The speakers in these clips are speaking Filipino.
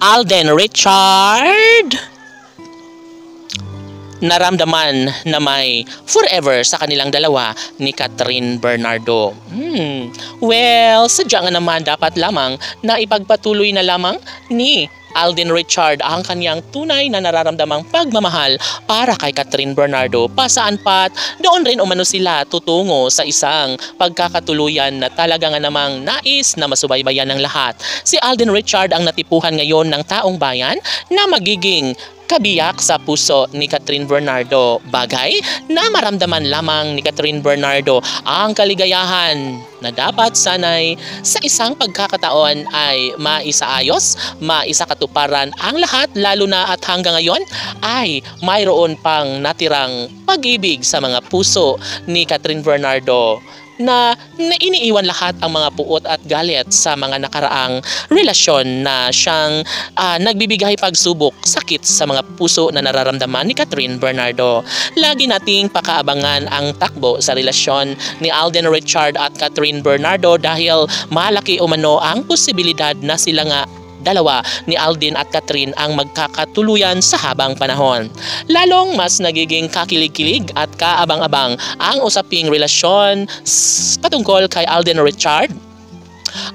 Alden Richard naramdaman na may forever sa kanilang dalawa ni Catherine Bernardo. Well, sadya nga naman dapat lamang na ipagpatuloy na lamang ni Alden Richard ang kanyang tunay na nararamdamang pagmamahal para kay Catherine Bernardo. Pasaan pat, doon rin umano sila tutungo sa isang pagkakatuluyan na talaga nga namang nais na masubaybayan ng lahat. Si Alden Richard ang natipuhan ngayon ng taong bayan na magiging kabiyak sa puso ni Catherine Bernardo. Bagay na maramdaman lamang ni Catherine Bernardo ang kaligayahan na dapat sanay sa isang pagkakataon ay maisaayos, maisakatuparan ang lahat, lalo na at hanggang ngayon ay mayroon pang natirang pag-ibig sa mga puso ni Catherine Bernardo na iniiwan lahat ang mga puot at galit sa mga nakaraang relasyon na siyang nagbibigay pagsubok, sakit sa mga puso na nararamdaman ni Catherine Bernardo. Lagi nating pakaabangan ang takbo sa relasyon ni Alden Richard at Catherine Bernardo dahil malaki umano ang posibilidad na sila nga dalawa ni Alden at Catherine ang magkakatuluyan sa habang panahon. Lalong mas nagiging kakilig-kilig at kaabang-abang ang usaping relasyon patungkol kay Alden Richard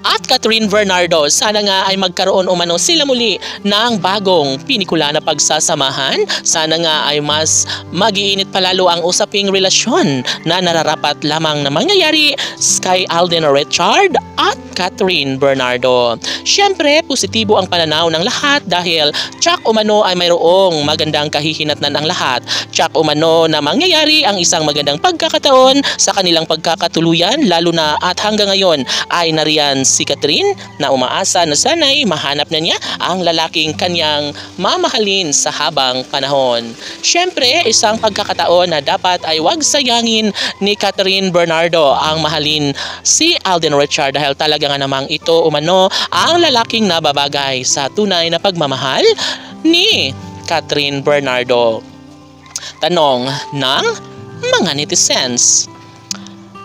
at Catherine Bernardo. Sana nga ay magkaroon umano sila muli ng bagong pinikula na pagsasamahan. Sana nga ay mas mag-iinit palalo ang usaping relasyon na nararapat lamang na mangyayari kay Alden Richard at Catherine Bernardo. Siyempre, positibo ang pananaw ng lahat dahil tsak umano ay mayroong magandang kahihinatnan ang lahat. Tsak umano na mangyayari ang isang magandang pagkakataon sa kanilang pagkakatuluyan, lalo na at hanggang ngayon ay nariyan si Catherine na umaasa na sana'y mahanap na niya ang lalaking kanyang mamahalin sa habang panahon. Siyempre, isang pagkakataon na dapat ay wag sayangin ni Catherine Bernardo ang mahalin si Alden Richard dahil talaga nga namang ito umano ang lalaking nababagay sa tunay na pagmamahal ni Catherine Bernardo. Tanong ng mga netizens: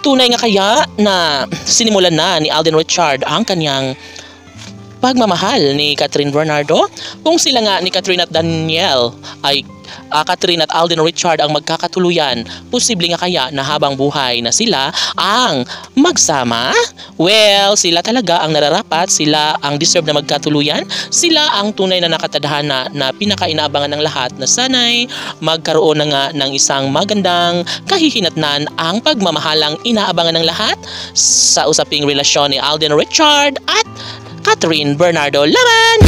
tunay nga kaya na sinimulan na ni Alden Richard ang kanyang pagmamahal ni Catherine Bernardo? Kung sila nga ni Catherine at Daniel ay Catherine at Alden Richard ang magkakatuluyan, posible nga kaya na habang buhay na sila ang magsama? Well, sila talaga ang nararapat, sila ang deserve na magkatuluyan, sila ang tunay na nakatadhana na pinakainaabangan ng lahat na sanay magkaroon na nga ng isang magandang kahihinatnan ang pagmamahalang inaabangan ng lahat sa usaping relasyon ni Alden Richard at Catherine Bernardo. Laban!